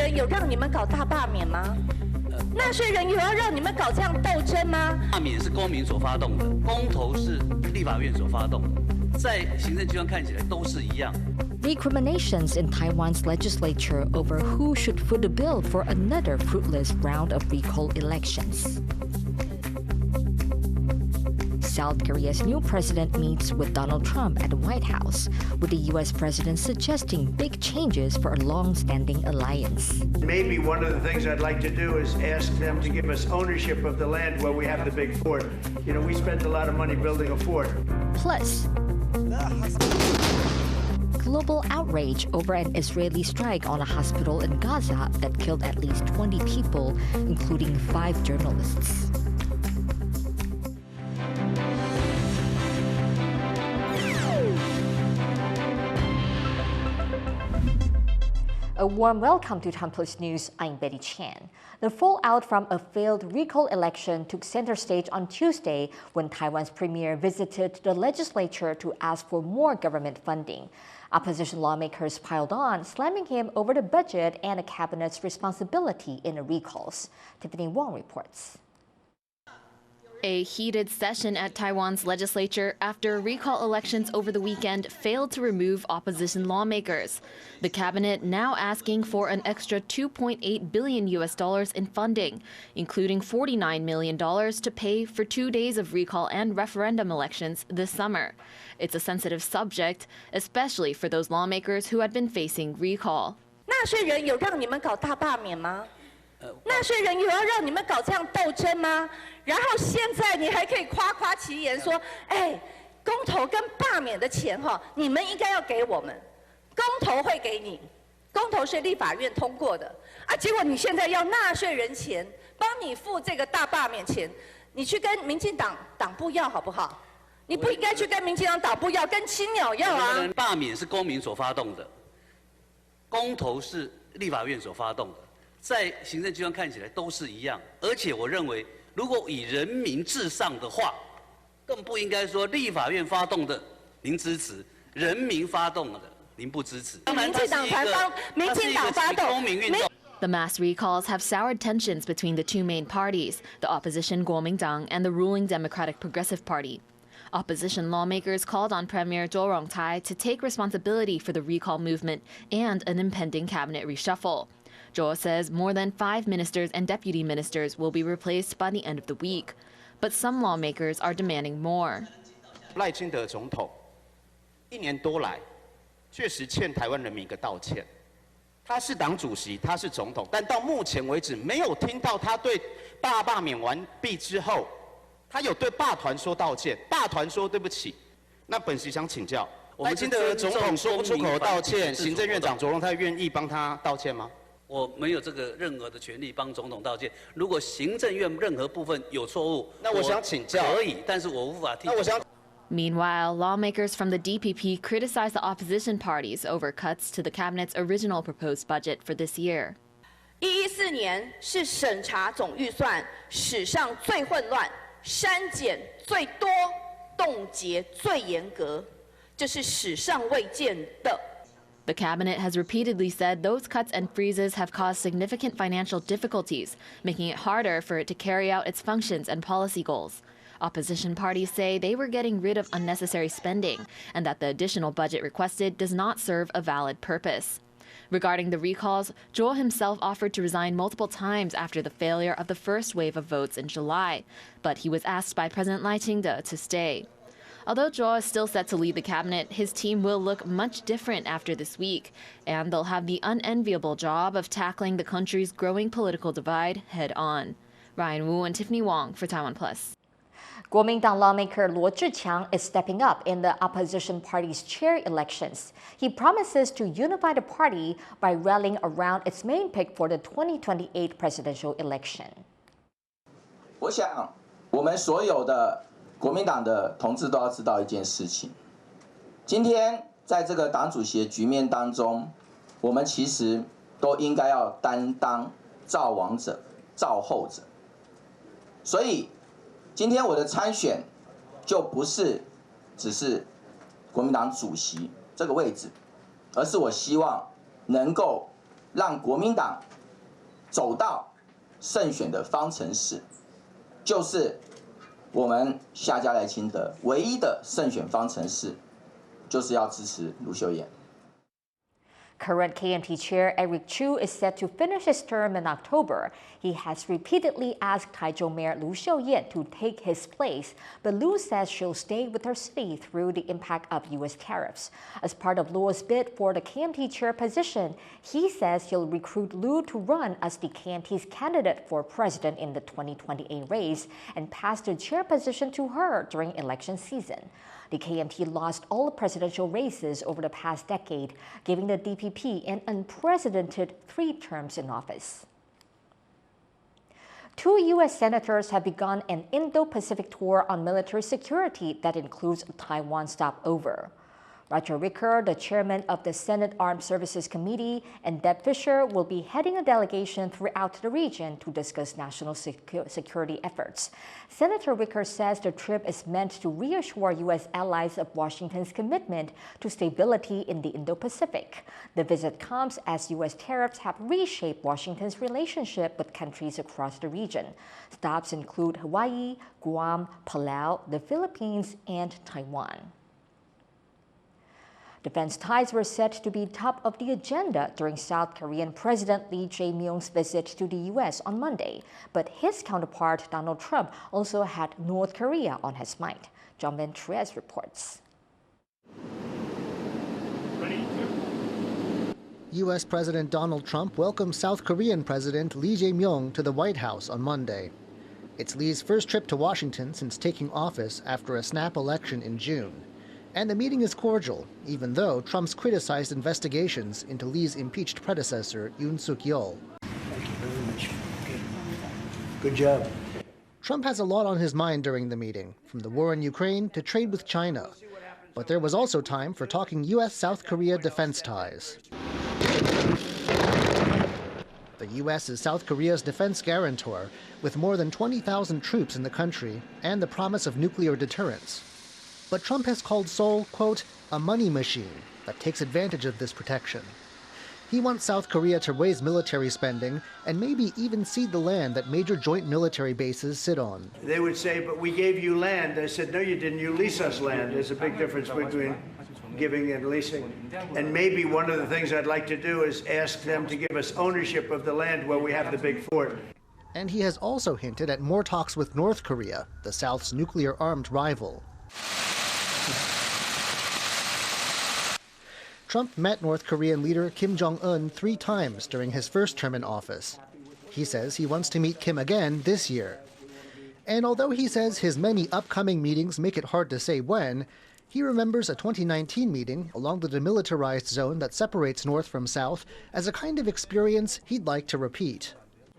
人有让你们搞大罢免吗？纳税人有要让你们搞这样斗争吗？罢免是公民所发动的，公投是立法院所发动的，在行政机关看起来都是一样。 Recriminations in Taiwan's legislature over who should foot the bill for another fruitless round of recall elections. South Korea's new president meets with Donald Trump at the White House, with the U.S. president suggesting big changes for a long-standing alliance. Maybe one of the things I'd like to do is ask them to give us ownership of the land where we have the big fort. You know, we spent a lot of money building a fort. Plus, global outrage over an Israeli strike on a hospital in Gaza that killed at least 20 people, including 5 journalists. A warm welcome to TaiwanPlus News. I'm Betty Chen. The fallout from a failed recall election took center stage on Tuesday when Taiwan's premier visited the legislature to ask for more government funding. Opposition lawmakers piled on, slamming him over the budget and the cabinet's responsibility in the recalls. Tiffany Wong reports. A heated session at Taiwan's legislature after recall elections over the weekend failed to remove opposition lawmakers. The cabinet now asking for an extra $2.8 billion in funding, including $49 million to pay for 2 days of recall and referendum elections this summer. It's a sensitive subject, especially for those lawmakers who had been facing recall. 纳税人有让你们搞大罢免吗？纳税人有要让你们搞这样斗争吗？然后现在你还可以夸夸其言说，哎，公投跟罢免的钱你们应该要给我们，公投会给你，公投是立法院通过的啊，结果你现在要纳税人钱，帮你付这个大罢免钱，你去跟民进党党部要好不好？你不应该去跟民进党党部要，跟青鸟要啊。罢免是公民所发动的，公投是立法院所发动的。 在行政机关看起来都是一样，而且我认为，如果以人民至上的话，更不应该说立法院发动的您支持，人民发动的您不支持。民进党才帮民进党发动公民运动。 The mass recalls have soured tensions between the two main parties, the opposition Kuomintang and the ruling Democratic Progressive Party. Opposition lawmakers called on Premier Cho Jung-tai to take responsibility for the recall movement and an impending cabinet reshuffle. Cho says more than 5 ministers and deputy ministers will be replaced by the end of the week. But some lawmakers are demanding more. 赖清德总统1年多来，确实欠台湾人民一个道歉。他是党主席，他是总统，但到目前为止，没有听到他对罢免完毕之后，他有对罢团说道歉，罢团说对不起。那本席想请教，赖清德总统说不出口道歉，行政院长卓荣泰愿意帮他道歉吗？ 我没有这个任何的权利帮总统道歉。如果行政院任何部分有错误，那我想请教，可以，但是我无法替。Meanwhile, lawmakers from the DPP criticized the opposition parties over cuts to the cabinet's original proposed budget for this year. 114年是审查总预算史上最混乱、删减最多、冻结最严格，这是史上未见的。 The cabinet has repeatedly said those cuts and freezes have caused significant financial difficulties, making it harder for it to carry out its functions and policy goals. Opposition parties say they were getting rid of unnecessary spending and that the additional budget requested does not serve a valid purpose. Regarding the recalls, Cho himself offered to resign multiple times after the failure of the first wave of votes in July, but he was asked by President Lo Chih-chiang to stay. Although Cho is still set to lead the cabinet, his team will look much different after this week, and they'll have the unenviable job of tackling the country's growing political divide head-on. Ryan Wu and Tiffany Wong for TaiwanPlus. Kuomintang lawmaker Lo Chih-chiang is stepping up in the opposition party's chair elections. He promises to unify the party by rallying around its main pick for the 2028 presidential election. 我想，我们所有的 国民党的同志都要知道一件事情，今天在这个党主席的局面当中，我们其实都应该要担当造王者、造后者。所以，今天我的参选就不是只是国民党主席这个位置，而是我希望能够让国民党走到胜选的方程式，就是我们下家赖清德唯一的胜选方程式，就是要支持卢秀燕。 Current KMT chair Eric Chu is set to finish his term in October. He has repeatedly asked Taichung Mayor Lu Xiuyan to take his place, but Lu says she'll stay with her city through the impact of U.S. tariffs. As part of Lu's bid for the KMT chair position, he says he'll recruit Lu to run as the KMT's candidate for president in the 2028 race and pass the chair position to her during election season. The KMT lost all presidential races over the past decade, giving the DPP an unprecedented 3 terms in office. 2 U.S. senators have begun an Indo-Pacific tour on military security that includes a Taiwan stopover. Roger Wicker, the chairman of the Senate Armed Services Committee, and Deb Fisher will be heading a delegation throughout the region to discuss national security efforts. Senator Wicker says the trip is meant to reassure U.S. allies of Washington's commitment to stability in the Indo-Pacific. The visit comes as U.S. tariffs have reshaped Washington's relationship with countries across the region. Stops include Hawaii, Guam, Palau, the Philippines, and Taiwan. Defense ties were set to be top of the agenda during South Korean President Lee Jae-myung's visit to the U.S. on Monday. But his counterpart, Donald Trump, also had North Korea on his mind. John Ventrez reports. U.S. President Donald Trump welcomed South Korean President Lee Jae-myung to the White House on Monday. It's Lee's first trip to Washington since taking office after a snap election in June. And the meeting is cordial, even though Trump's criticized investigations into Lee's impeached predecessor, Yoon Suk-yeol. Thank you very much. Good job. Trump has a lot on his mind during the meeting, from the war in Ukraine to trade with China. But there was also time for talking U.S.-South Korea defense ties. The U.S. is South Korea's defense guarantor, with more than 20,000 troops in the country and the promise of nuclear deterrence. But Trump has called Seoul, quote, a money machine that takes advantage of this protection. He wants South Korea to raise military spending and maybe even cede the land that major joint military bases sit on. They would say, but we gave you land. I said, no, you didn't. You lease us land. There's a big difference between giving and leasing. And maybe one of the things I'd like to do is ask them to give us ownership of the land where we have the big fort. And he has also hinted at more talks with North Korea, the South's nuclear-armed rival. Trump met North Korean leader Kim Jong-un 3 times during his first term in office. He says he wants to meet Kim again this year. And although he says his many upcoming meetings make it hard to say when, he remembers a 2019 meeting along the demilitarized zone that separates North from South as a kind of experience he'd like to repeat.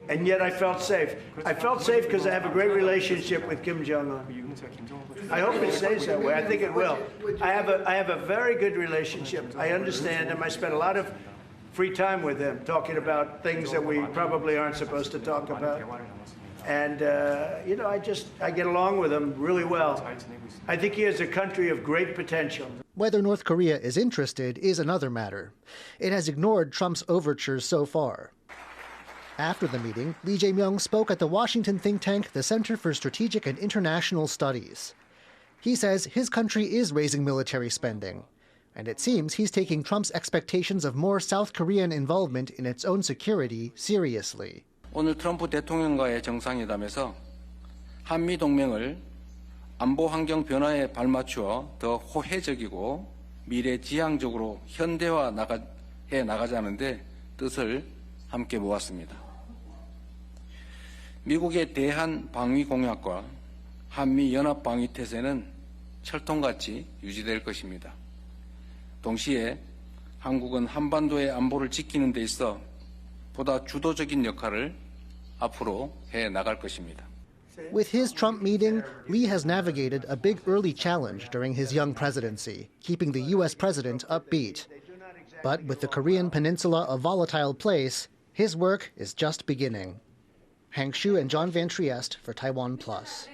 And yet I felt safe. I felt safe because I have a great relationship with Kim Jong-un. I hope it stays that way. I think it will. I have a very good relationship. I understand him. I spent a lot of free time with him talking about things that we probably aren't supposed to talk about. And, you know, I get along with him really well. I think he has a country of great potential. Whether North Korea is interested is another matter. It has ignored Trump's overtures so far. After the meeting, Lee Jae-myung spoke at the Washington think tank, the Center for Strategic and International Studies. He says his country is raising military spending, and it seems he's taking Trump's expectations of more South Korean involvement in its own security seriously. 오늘 트럼프 대통령과의 정상회담에서 한미 동맹을 안보 환경 변화에 발맞추어 더 호혜적이고 미래지향적으로 현대화해 나가자는데 뜻을 함께 모았습니다. 미국의 대한 방위 공약과 한미 연합 방위 태세는 철통같이 유지될 것입니다. 동시에 한국은 한반도의 안보를 지키는 데 있어 보다 주도적인 역할을 앞으로 해 나갈 것입니다. With his Trump meeting, Lee has navigated a big early challenge during his young presidency, keeping the U.S. president upbeat. But with the Korean peninsula a volatile place, his work is just beginning. Hank Xu and John Van Trieste for TaiwanPlus.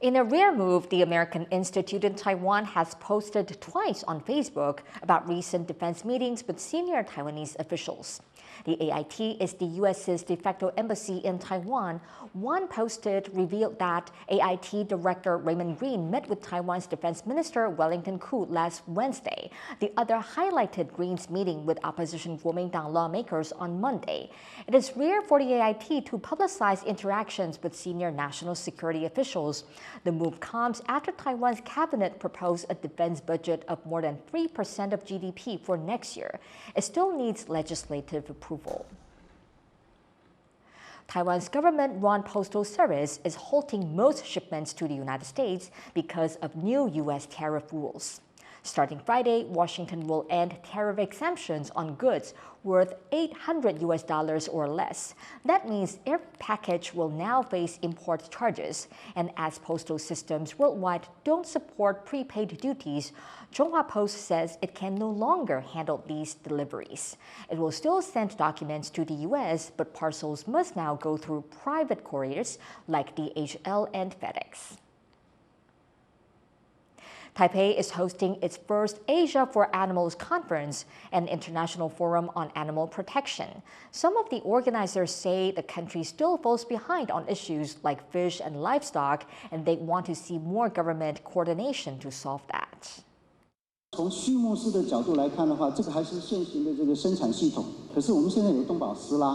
In a rare move, the American Institute in Taiwan has posted twice on Facebook about recent defense meetings with senior Taiwanese officials. The AIT is the U.S.'s de facto embassy in Taiwan. One posted revealed that AIT Director Raymond Green met with Taiwan's Defense Minister Wellington Koo last Wednesday. The other highlighted Green's meeting with opposition Kuomintang lawmakers on Monday. It is rare for the AIT to publicize interactions with senior national security officials. The move comes after Taiwan's cabinet proposed a defense budget of more than 3% of GDP for next year. It still needs legislative approval. Taiwan's government-run postal service is halting most shipments to the United States because of new U.S. tariff rules. Starting Friday, Washington will end tariff exemptions on goods worth $800 or less. That means every package will now face import charges. And as postal systems worldwide don't support prepaid duties, Chunghwa Post says it can no longer handle these deliveries. It will still send documents to the U.S., but parcels must now go through private couriers like DHL and FedEx. Taipei is hosting its first Asia for Animals conference, an international forum on animal protection. Some of the organizers say the country still falls behind on issues like fish and livestock, and they want to see more government coordination to solve that. 从畜牧师的角度来看的话，这个还是现行的这个生产系统。可是我们现在有动保司啦，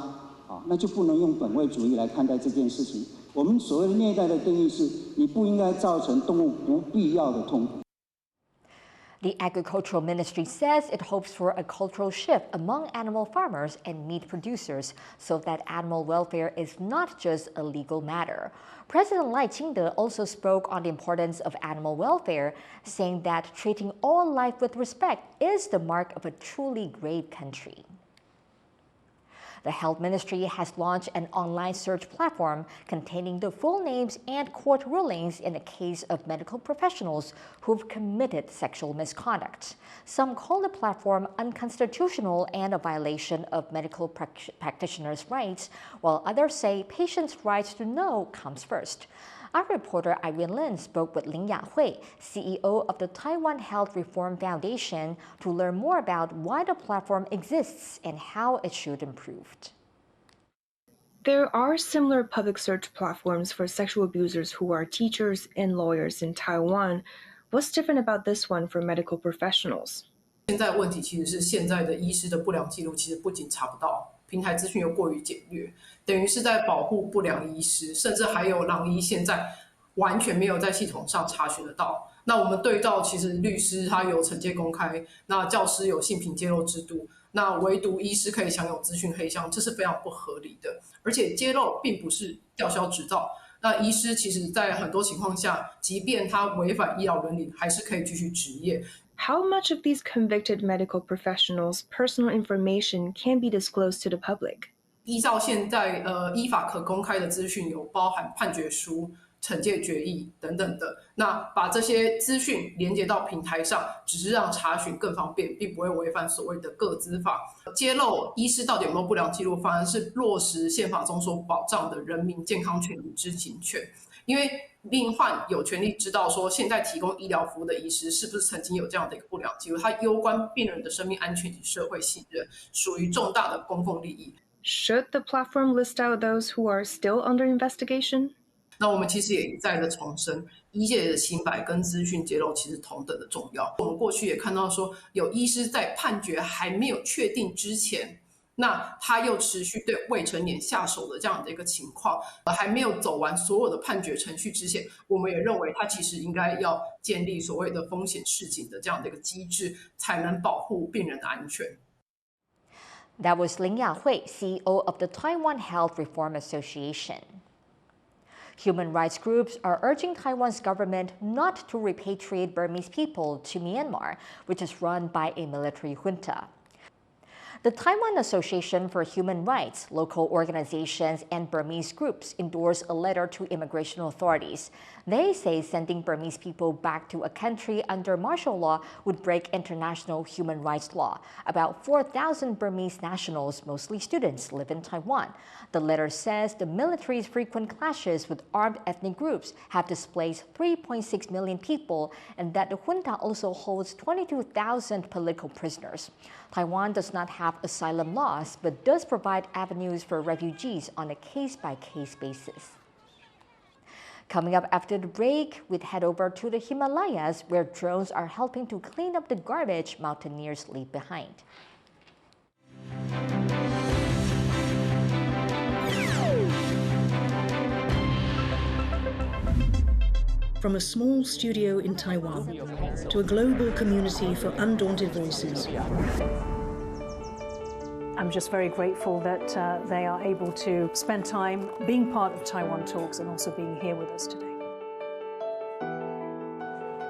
啊，那就不能用本位主义来看待这件事情。我们所谓的虐待的定义是，你不应该造成动物不必要的痛苦。 The Agricultural Ministry says it hopes for a cultural shift among animal farmers and meat producers so that animal welfare is not just a legal matter. President Lo Chih-chiang also spoke on the importance of animal welfare, saying that treating all life with respect is the mark of a truly great country. The Health Ministry has launched an online search platform containing the full names and court rulings in the case of medical professionals who've committed sexual misconduct. Some call the platform unconstitutional and a violation of medical practitioners' rights, while others say patients' rights to know comes first. Our reporter Irene Lin spoke with Lin Ya-hui, CEO of the Taiwan Health Reform Foundation, to learn more about why the platform exists and how it should improve. There are similar public search platforms for sexual abusers who are teachers and lawyers in Taiwan. What's different about this one for medical professionals? 现在问题其实是现在的医师的不良记录，其实不仅查不到，平台资讯又过于简略，等于是在保护不良医师，甚至还有狼医现在完全没有在系统上查询得到。那我们对照，其实律师他有惩戒公开，那教师有性平揭露制度，那唯独医师可以享有资讯黑箱，这是非常不合理的。而且揭露并不是吊销执照，那医师其实在很多情况下，即便他违反医疗伦理，还是可以继续执业。 How much of these convicted medical professionals' personal information can be disclosed to the public? 依照现在依法可公开的资讯，有包含判决书、惩戒决议等等的。那把这些资讯连接到平台上，只是让查询更方便，并不会违反所谓的个资法。揭露医师到底有没有不良记录，反而是落实宪法中所保障的人民健康权与知情权。因为病患有权利知道说，现在提供医疗服务的医师是不是曾经有这样的一个不良记录，它攸关病人的生命安全及社会信任，属于重大的公共利益。Should the platform list out those who are still under investigation? 那我们其实也一再的重申，医界的清白跟资讯揭露其实同等的重要。我们过去也看到说，有医师在判决还没有确定之前，那他又持续对未成年下手的这样的一个情况，还没有走完所有的判决程序之前，我们也认为他其实应该要建立所谓的风险示警的这样的一个机制，才能保护病人的安全。That was Lin Ya-hui, CEO of the Taiwan Health Reform Association. Human rights groups are urging Taiwan's government not to repatriate Burmese people to Myanmar, which is run by a military junta. The Taiwan Association for Human Rights, local organizations, and Burmese groups endorsed a letter to immigration authorities. They say sending Burmese people back to a country under martial law would break international human rights law. About 4,000 Burmese nationals, mostly students, live in Taiwan. The letter says the military's frequent clashes with armed ethnic groups have displaced 3.6 million people and that the junta also holds 22,000 political prisoners. Taiwan does not have asylum laws, but does provide avenues for refugees on a case-by-case basis. Coming up after the break, we'd head over to the Himalayas, where drones are helping to clean up the garbage mountaineers leave behind. From a small studio in Taiwan to a global community for undaunted voices. I'm just very grateful that they are able to spend time being part of Taiwan Talks and also being here with us today.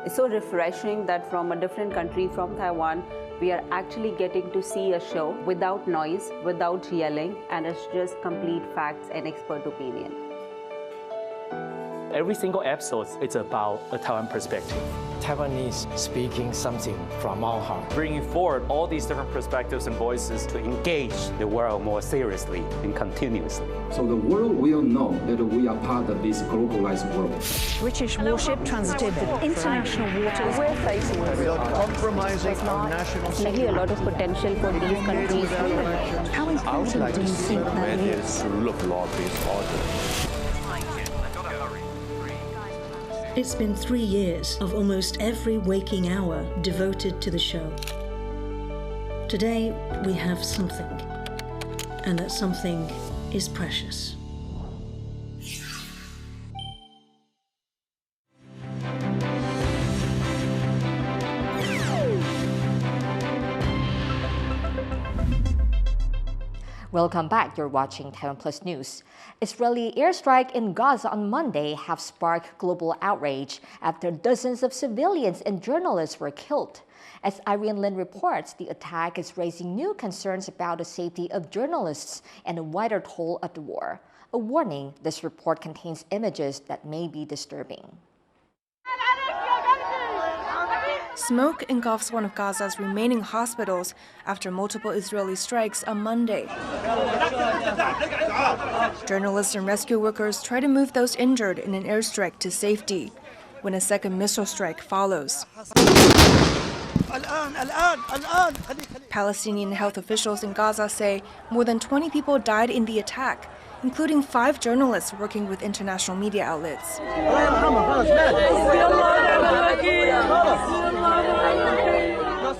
It's so refreshing that from a different country, from Taiwan, we are actually getting to see a show without noise, without yelling, and it's just complete facts and expert opinion. Every single episode is about a Taiwan perspective. Taiwanese speaking something from our heart. Bringing forward all these different perspectives and voices to engage the world more seriously and continuously. So the world will know that we are part of this globalized world. British warship transited the international waters. We're facing without compromising our national security. A lot of potential for these countries. How important do you think that is? The rule of law-based order. It's been 3 years of almost every waking hour devoted to the show. Today, we have something, and that something is precious. Welcome back. You're watching TaiwanPlus News. Israeli airstrike in Gaza on Monday have sparked global outrage after dozens of civilians and journalists were killed. As Irene Lin reports, the attack is raising new concerns about the safety of journalists and the wider toll of the war. A warning, this report contains images that may be disturbing. Smoke engulfs one of Gaza's remaining hospitals after multiple Israeli strikes on Monday. Journalists and rescue workers try to move those injured in an airstrike to safety, when a second missile strike follows. Palestinian health officials in Gaza say more than 20 people died in the attack, including 5 journalists working with international media outlets.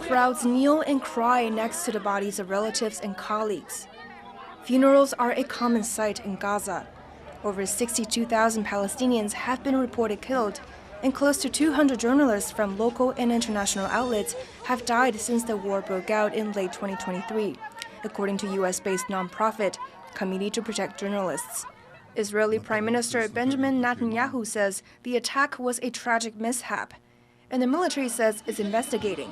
Crowds kneel and cry next to the bodies of relatives and colleagues. Funerals are a common sight in Gaza. Over 62,000 Palestinians have been reported killed, and close to 200 journalists from local and international outlets have died since the war broke out in late 2023, according to US-based nonprofit Committee to Protect Journalists. Israeli Prime Minister Benjamin Netanyahu says the attack was a tragic mishap, and the military says it's investigating,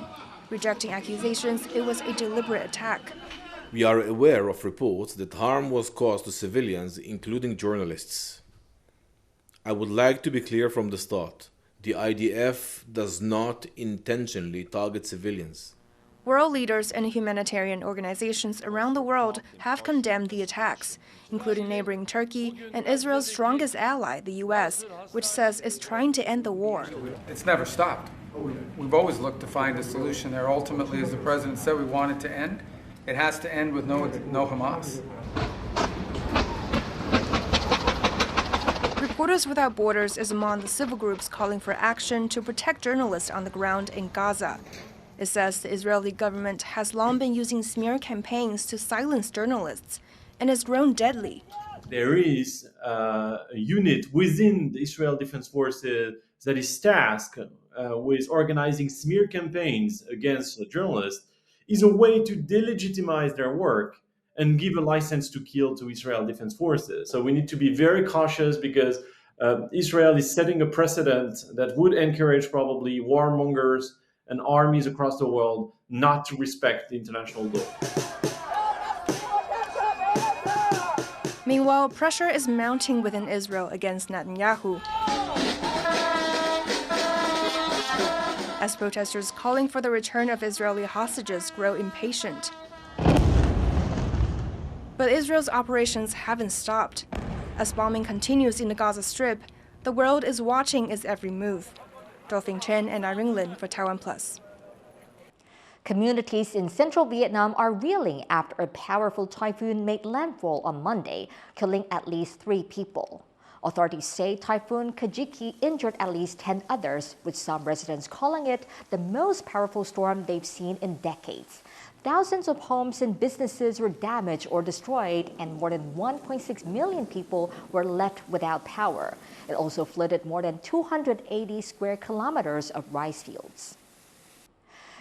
rejecting accusations it was a deliberate attack. We are aware of reports that harm was caused to civilians, including journalists. I would like to be clear from the start. The IDF does not intentionally target civilians. World leaders and humanitarian organizations around the world have condemned the attacks, including neighboring Turkey and Israel's strongest ally, the US, which says it's trying to end the war. It's never stopped. We've always looked to find a solution there. Ultimately, as the president said, we want it to end. It has to end with no Hamas. Reporters Without Borders is among the civil groups calling for action to protect journalists on the ground in Gaza. It says the Israeli government has long been using smear campaigns to silence journalists and has grown deadly. There is a unit within the Israel Defense Forces that is tasked with organizing smear campaigns against journalists. Is a way to delegitimize their work and give a license to kill to Israel Defense Forces. So we need to be very cautious because Israel is setting a precedent that would encourage probably warmongers and armies across the world not to respect the international law. Meanwhile, pressure is mounting within Israel against Netanyahu, as protesters calling for the return of Israeli hostages grow impatient. But Israel's operations haven't stopped. As bombing continues in the Gaza Strip, the world is watching its every move. Chen and Irene Lin for TaiwanPlus. Communities in central Vietnam are reeling after a powerful typhoon made landfall on Monday, killing at least 3 people. Authorities say Typhoon Kajiki injured at least 10 others, with some residents calling it the most powerful storm they've seen in decades. Thousands of homes and businesses were damaged or destroyed, and more than 1.6 million people were left without power. It also flooded more than 280 square kilometers of rice fields.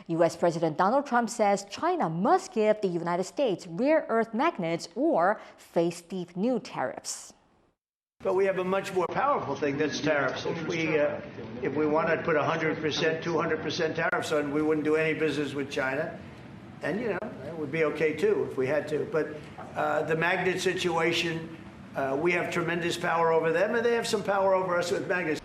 U.S. President Donald Trump says China must give the United States rare earth magnets or face steep new tariffs. But we have a much more powerful thing, that's tariffs. If we want to put 100%, 200% tariffs on, we wouldn't do any business with China. And, you know, it would be okay, too, if we had to. But the magnet situation, we have tremendous power over them, and they have some power over us with magnets.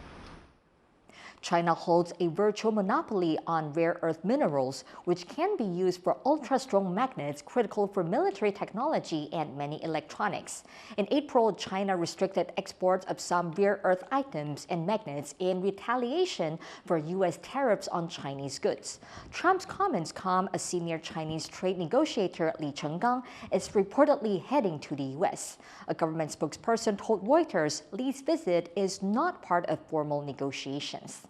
China holds a virtual monopoly on rare earth minerals, which can be used for ultra-strong magnets critical for military technology and many electronics. In April, China restricted exports of some rare earth items and magnets in retaliation for U.S. tariffs on Chinese goods. Trump's comments come as senior Chinese trade negotiator Li Chenggang is reportedly heading to the U.S. A government spokesperson told Reuters Li's visit is not part of formal negotiations.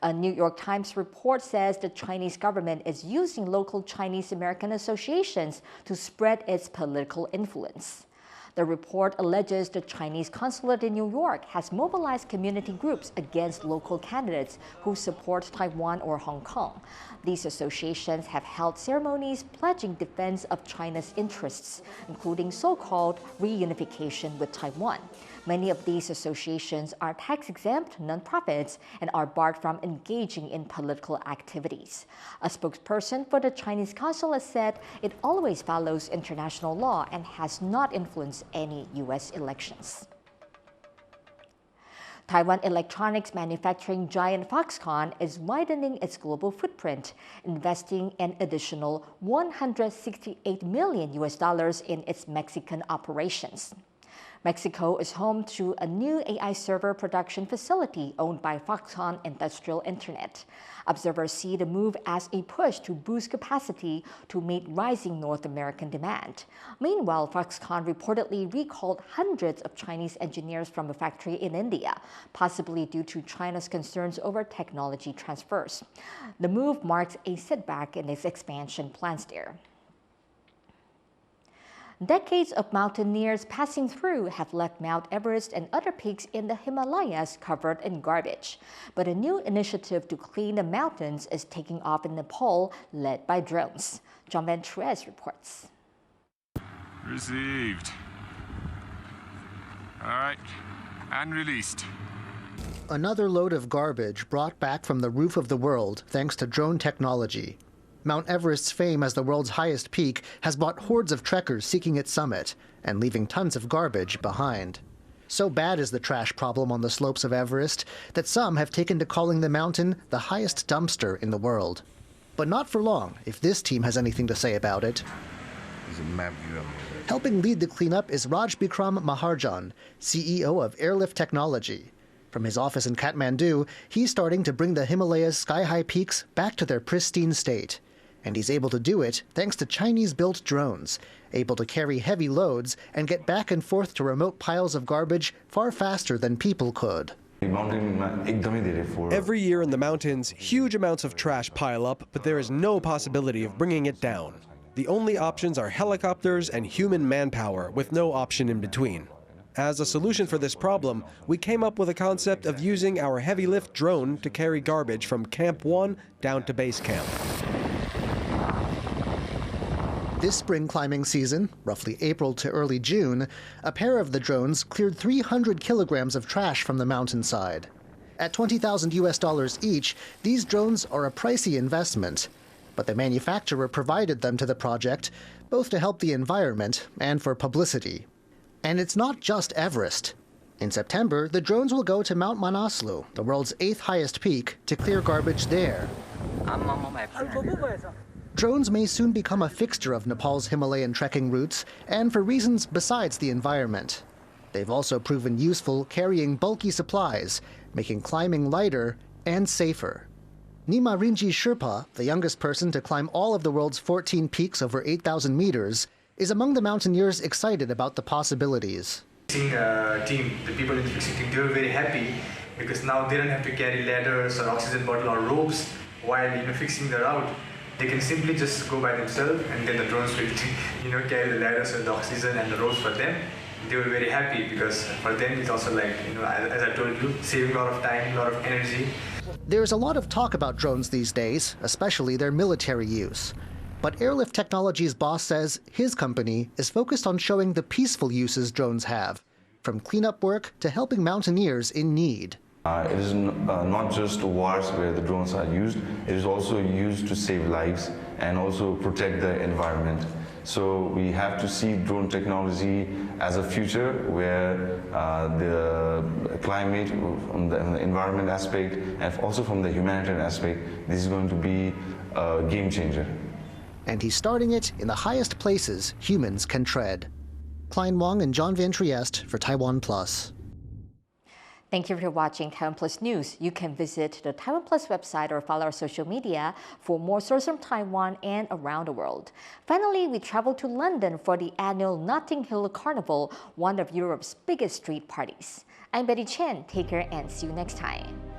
A New York Times report says the Chinese government is using local Chinese-American associations to spread its political influence. The report alleges the Chinese consulate in New York has mobilized community groups against local candidates who support Taiwan or Hong Kong. These associations have held ceremonies pledging defense of China's interests, including so-called reunification with Taiwan. Many of these associations are tax-exempt nonprofits and are barred from engaging in political activities. A spokesperson for the Chinese consulate said it always follows international law and has not influenced any U.S. elections. Taiwan electronics manufacturing giant Foxconn is widening its global footprint, investing an additional $168 million in its Mexican operations. Mexico is home to a new AI server production facility owned by Foxconn Industrial Internet. Observers see the move as a push to boost capacity to meet rising North American demand. Meanwhile, Foxconn reportedly recalled hundreds of Chinese engineers from a factory in India, possibly due to China's concerns over technology transfers. The move marks a setback in its expansion plans there. Decades of mountaineers passing through have left Mount Everest and other peaks in the Himalayas covered in garbage. But a new initiative to clean the mountains is taking off in Nepal, led by drones. John Van Tres reports. Received. All right, and released. Another load of garbage brought back from the roof of the world thanks to drone technology. Mount Everest's fame as the world's highest peak has brought hordes of trekkers seeking its summit and leaving tons of garbage behind. So bad is the trash problem on the slopes of Everest that some have taken to calling the mountain the highest dumpster in the world. But not for long, if this team has anything to say about it. Helping lead the cleanup is Raj Bikram Maharjan, CEO of Airlift Technology. From his office in Kathmandu, he's starting to bring the Himalayas' sky-high peaks back to their pristine state. And he's able to do it thanks to Chinese-built drones, able to carry heavy loads and get back and forth to remote piles of garbage far faster than people could. Every year in the mountains, huge amounts of trash pile up, but there is no possibility of bringing it down. The only options are helicopters and human manpower, with no option in between. As a solution for this problem, we came up with a concept of using our heavy lift drone to carry garbage from Camp 1 down to base camp. This spring climbing season, roughly April to early June, a pair of the drones cleared 300 kilograms of trash from the mountainside. At $20,000 US each, these drones are a pricey investment. but the manufacturer provided them to the project, both to help the environment and for publicity. And it's not just Everest. In September, the drones will go to Mount Manaslu, the world's 8th highest peak, to clear garbage there. Drones may soon become a fixture of Nepal's Himalayan trekking routes, and for reasons besides the environment. They've also proven useful carrying bulky supplies, making climbing lighter and safer. Nima Rinji Sherpa, the youngest person to climb all of the world's 14 peaks over 8,000 meters, is among the mountaineers excited about the possibilities. Fixing team, the people in the fixing team, they were very happy because now they don't have to carry ladders or oxygen bottle or ropes while fixing the route. They can simply just go by themselves, and then the drones will carry the ladders and the oxygen and the ropes for them. They were very happy because for them it's also like, as I told you, saving a lot of time, a lot of energy. There's a lot of talk about drones these days, especially their military use. But Airlift Technologies' boss says his company is focused on showing the peaceful uses drones have, from cleanup work to helping mountaineers in need. It is not just wars where the drones are used, it is also used to save lives and also protect the environment. So we have to see drone technology as a future where the climate, from the environment aspect, and also from the humanitarian aspect, this is going to be a game changer. And he's starting it in the highest places humans can tread. Klein Wong and John Van Trieste for TaiwanPlus. Thank you for watching TaiwanPlus News. You can visit the TaiwanPlus website or follow our social media for more stories from Taiwan and around the world. Finally, we travel to London for the annual Notting Hill Carnival, one of Europe's biggest street parties. I'm Betty Chen. Take care and see you next time.